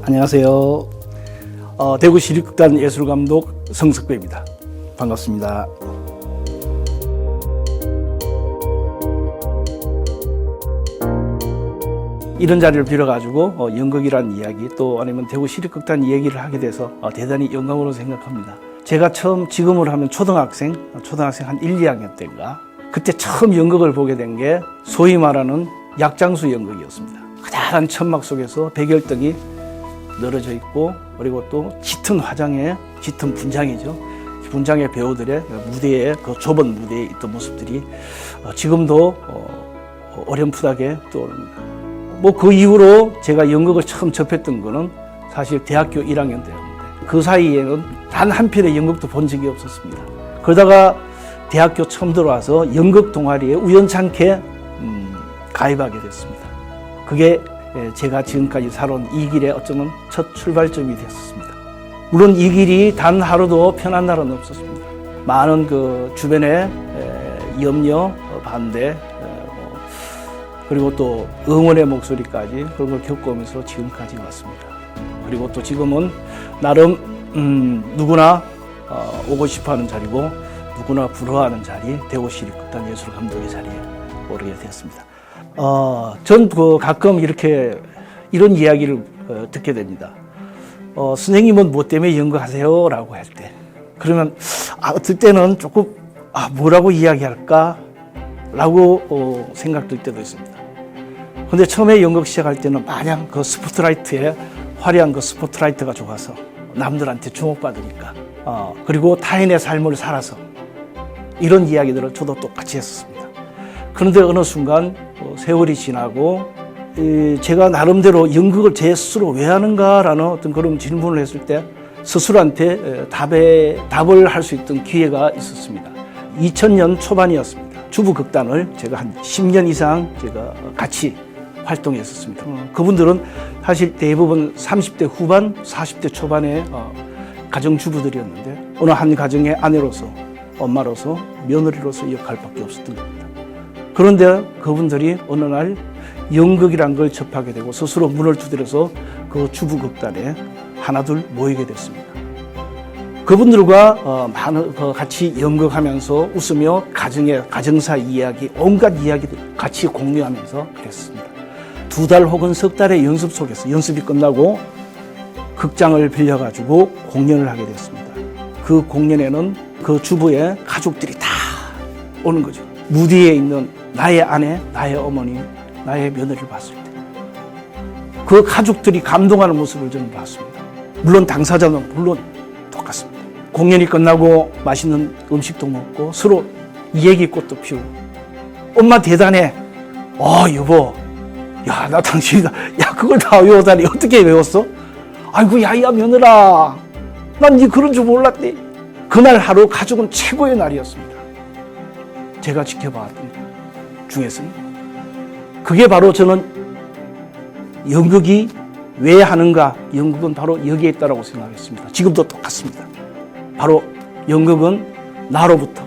안녕하세요. 대구시립극단 예술감독 성석배입니다. 반갑습니다. 이런 자리를 빌어가지고 연극이라는 이야기 또 아니면 대구시립극단 얘기를 하게 돼서 대단히 영광으로 생각합니다. 제가 처음 지금으로 하면 초등학생 한 1, 2학년 때인가 그때 처음 연극을 보게 된 게 소위 말하는 약장수 연극이었습니다. 커다란 천막 속에서 백열등이 늘어져 있고 그리고 또 짙은 화장에 짙은 분장이죠. 분장의 배우들의 무대에 그 좁은 무대에 있던 모습들이 지금도 어렴풋하게 떠오릅니다. 뭐 그 이후로 제가 연극을 처음 접했던 거는 사실 대학교 1학년 때였는데 그 사이에는 단 한 편의 연극도 본 적이 없었습니다. 그러다가 대학교 처음 들어와서 연극 동아리에 우연찮게 가입하게 됐습니다. 그게 제가 지금까지 살아온 이 길의 어쩌면 첫 출발점이 됐었습니다. 물론 이 길이 단 하루도 편한 날은 없었습니다. 많은 그 주변의 염려, 반대, 그리고 또 응원의 목소리까지 그런 걸 겪으면서 지금까지 왔습니다. 그리고 또 지금은 나름 누구나 오고 싶어하는 자리고 누구나 부러워하는 자리, 대구시립극단 예술감독의 자리에 오르게 되었습니다. 전 가끔 이렇게 이런 이야기를 듣게 됩니다. 선생님은 뭐 때문에 연극하세요? 라고 할 때. 그러면 어떨 때는 조금 뭐라고 이야기할까? 라고 생각될 때도 있습니다. 근데 처음에 연극 시작할 때는 마냥 그 스포트라이트에 화려한 그 스포트라이트가 좋아서 남들한테 주목받으니까 그리고 타인의 삶을 살아서 이런 이야기들을 저도 똑같이 했었습니다. 그런데 어느 순간 세월이 지나고 제가 나름대로 연극을 제 스스로 왜 하는가라는 어떤 그런 질문을 했을 때 스스로한테 답을 할 수 있던 기회가 있었습니다. 2000년 초반이었습니다. 주부극단을 제가 한 10년 이상 제가 같이 활동했었습니다. 그분들은 사실 대부분 30대 후반, 40대 초반의 가정주부들이었는데 어느 한 가정의 아내로서, 엄마로서, 며느리로서 역할밖에 없었던 겁니다. 그런데 그분들이 어느 날 연극이란 걸 접하게 되고 스스로 문을 두드려서 그 주부극단에 하나둘 모이게 됐습니다. 그분들과 같이 연극하면서 웃으며 가정사 이야기, 온갖 이야기들 같이 공유하면서 그랬습니다. 2달 혹은 석 달의 연습 속에서 연습이 끝나고 극장을 빌려가지고 공연을 하게 됐습니다. 그 공연에는 그 주부의 가족들이 다 오는 거죠. 무대에 있는 나의 아내, 나의 어머니, 나의 며느리를 봤을 때 그 가족들이 감동하는 모습을 저는 봤습니다. 물론 당사자는 물론 똑같습니다. 공연이 끝나고 맛있는 음식도 먹고 서로 얘기꽃도 피우고 엄마 대단해. 여보, 야, 나 당신이다. 야, 그걸 다 외우다니 어떻게 외웠어? 아이고, 야야 며느라, 난 네 그런 줄 몰랐니? 그날 하루 가족은 최고의 날이었습니다. 제가 지켜봤던 것 중에서는 그게 바로 저는 연극이 왜 하는가? 연극은 바로 여기에 있다고 생각했습니다. 지금도 똑같습니다. 바로 연극은 나로부터,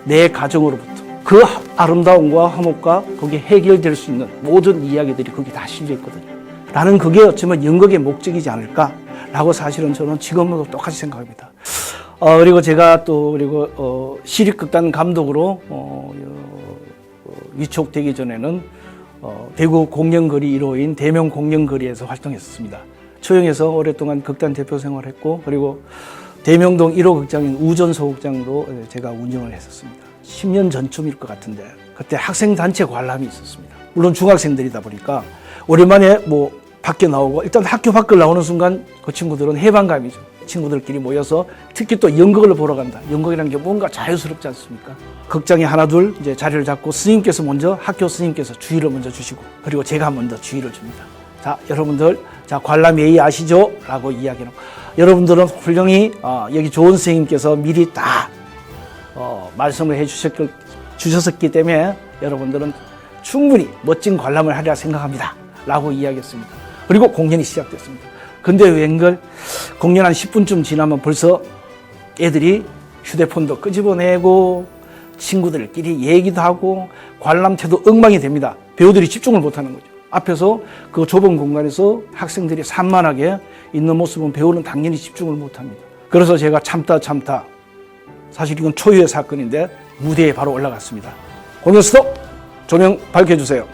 내 가정으로부터 그 아름다움과 화목과 거기에 해결될 수 있는 모든 이야기들이 거기 다 실려있거든요. 나는 그게 어쩌면 연극의 목적이지 않을까라고 사실은 저는 지금도 똑같이 생각합니다. 그리고 제가 그리고 시립극단 감독으로 위촉되기 전에는 대구 공연거리 1호인 대명 공연거리에서 활동했었습니다. 초영에서 오랫동안 극단 대표 생활했고 그리고 대명동 1호 극장인 우전소극장으로 제가 운영을 했었습니다. 10년 전쯤일 것 같은데 그때 학생단체 관람이 있었습니다. 물론 중학생들이다 보니까 오랜만에 밖에 나오고 일단 학교 밖을 나오는 순간 그 친구들은 해방감이죠. 친구들끼리 모여서 특히 또 연극을 보러 간다. 연극이라는 게 뭔가 자유스럽지 않습니까? 극장에 하나둘 이제 자리를 잡고 스님께서 먼저 학교 스님께서 주의를 먼저 주시고 그리고 제가 먼저 주의를 줍니다. 자, 여러분들 관람 예의 아시죠? 라고 이야기하고 여러분들은 훌륭히 여기 좋은 선생님께서 미리 다 말씀을 해주셨기 때문에 여러분들은 충분히 멋진 관람을 하리라 생각합니다. 라고 이야기했습니다. 그리고 공연이 시작됐습니다. 근데 웬걸 공연 한 10분쯤 지나면 벌써 애들이 휴대폰도 끄집어내고 친구들끼리 얘기도 하고 관람태도 엉망이 됩니다. 배우들이 집중을 못하는 거죠. 앞에서 그 좁은 공간에서 학생들이 산만하게 있는 모습은 배우는 당연히 집중을 못합니다. 그래서 제가 참다 사실 이건 초유의 사건인데 무대에 바로 올라갔습니다. 공연 스톱! 조명 밝혀주세요.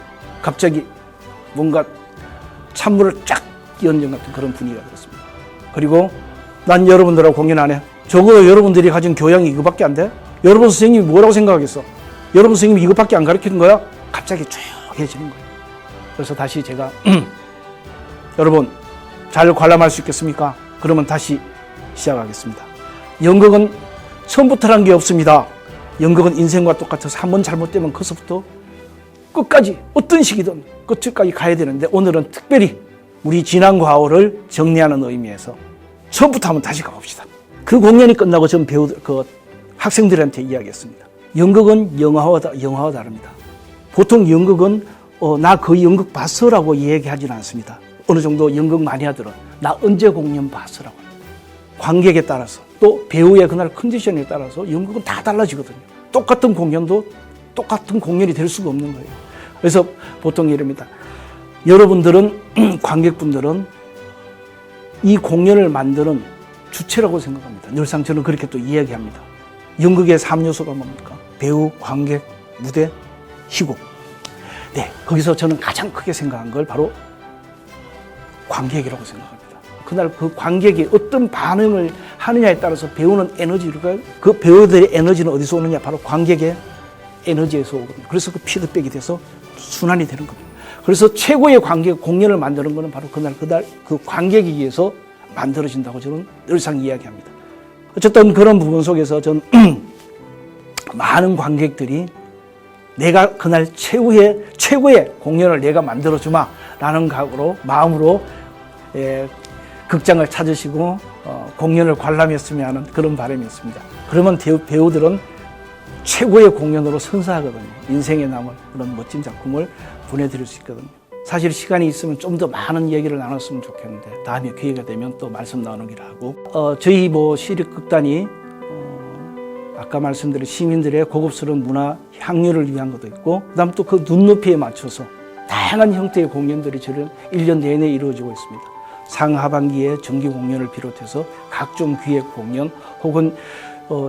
갑자기 뭔가 찬물을 쫙 끼얹은 같은 그런 분위기가 됐습니다. 그리고 난 여러분들하고 공연 안 해. 적어도 여러분들이 가진 교양이 이거밖에 안 돼? 여러분 선생님이 뭐라고 생각하겠어? 여러분 선생님이 이것밖에 안 가르치는 거야? 갑자기 조용해지는 거예요. 그래서 다시 제가 여러분 잘 관람할 수 있겠습니까? 그러면 다시 시작하겠습니다. 연극은 처음부터란 게 없습니다. 연극은 인생과 똑같아서 한번 잘못되면 거기서부터 끝까지 어떤 식이든 끝까지 가야 되는데 오늘은 특별히 우리 지난 과오를 정리하는 의미에서 처음부터 한번 다시 가봅시다. 그 공연이 끝나고 전 학생들한테 이야기했습니다. 연극은 영화와 다릅니다. 보통 연극은 나 그 연극 봤어라고 얘기하지는 않습니다. 어느 정도 연극 많이 하더라도 나 언제 공연 봤어라고 합니다. 관객에 따라서 또 배우의 그날 컨디션에 따라서 연극은 다 달라지거든요. 똑같은 공연도 똑같은 공연이 될 수가 없는 거예요. 그래서 보통 이럽니다. 여러분들은 관객분들은 이 공연을 만드는 주체라고 생각합니다. 늘상 저는 그렇게 또 이야기합니다. 연극의 3요소가 뭡니까? 배우, 관객, 무대, 희곡. 네, 거기서 저는 가장 크게 생각한 걸 바로 관객이라고 생각합니다. 그날 그 관객이 어떤 반응을 하느냐에 따라서 배우는 에너지가, 그 배우들의 에너지는 어디서 오느냐? 바로 관객의 에너지에서 오거든요. 그래서 그 피드백이 돼서 순환이 되는 겁니다. 그래서 최고의 관객 공연을 만드는 것은 바로 그날 그 관객에 의해서 만들어진다고 저는 늘상 이야기합니다. 어쨌든 그런 부분 속에서 전 많은 관객들이 내가 그날 최고의 공연을 내가 만들어주마 라는 각오로 마음으로 극장을 찾으시고 공연을 관람했으면 하는 그런 바람이었습니다. 그러면 배우들은 최고의 공연으로 선사하거든요. 인생에 남을 그런 멋진 작품을 보내드릴 수 있거든요. 사실 시간이 있으면 좀 더 많은 얘기를 나눴으면 좋겠는데 다음에 기회가 되면 또 말씀 나누기로 하고 저희 시립극단이 아까 말씀드린 시민들의 고급스러운 문화 향유를 위한 것도 있고 그다음 또 그 눈높이에 맞춰서 다양한 형태의 공연들이 저는 1년 내내 이루어지고 있습니다. 상하반기에 정기 공연을 비롯해서 각종 기획 공연 혹은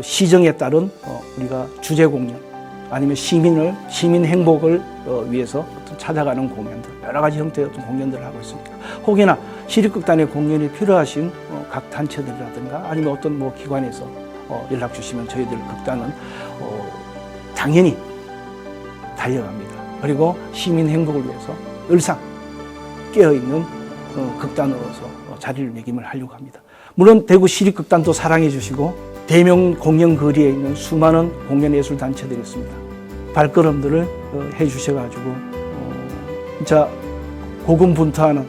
시정에 따른 우리가 주제 공연 아니면 시민 행복을 위해서 어떤 찾아가는 공연들 여러 가지 형태의 어떤 공연들을 하고 있습니다. 혹여나 시립극단의 공연이 필요하신 각 단체들이라든가 아니면 어떤 기관에서 연락 주시면 저희들 극단은 당연히 달려갑니다. 그리고 시민 행복을 위해서 늘상 깨어있는 극단으로서 자리를 매김을 하려고 합니다. 물론 대구 시립극단도 사랑해 주시고 대명 공연 거리에 있는 수많은 공연예술 단체들이 있습니다. 발걸음들을 해 주셔가지고 진짜 고군분투하는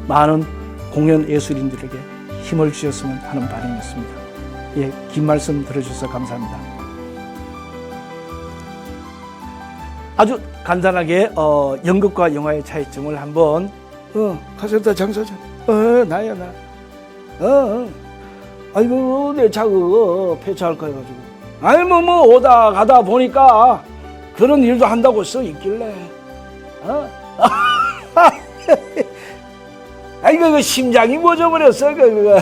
많은 공연 예술인들에게 힘을 주셨으면 하는 바람이었습니다. 예, 긴 말씀 들어주셔서 감사합니다. 아주 간단하게 연극과 영화의 차이점을 한번 카센터 장사장 나야 나 아이고 내 차 그거 폐차할까 해가지고 아니 뭐 오다 가다 보니까 그런 일도 한다고 써 있길래 아이고 그 심장이 멎어버렸어 그거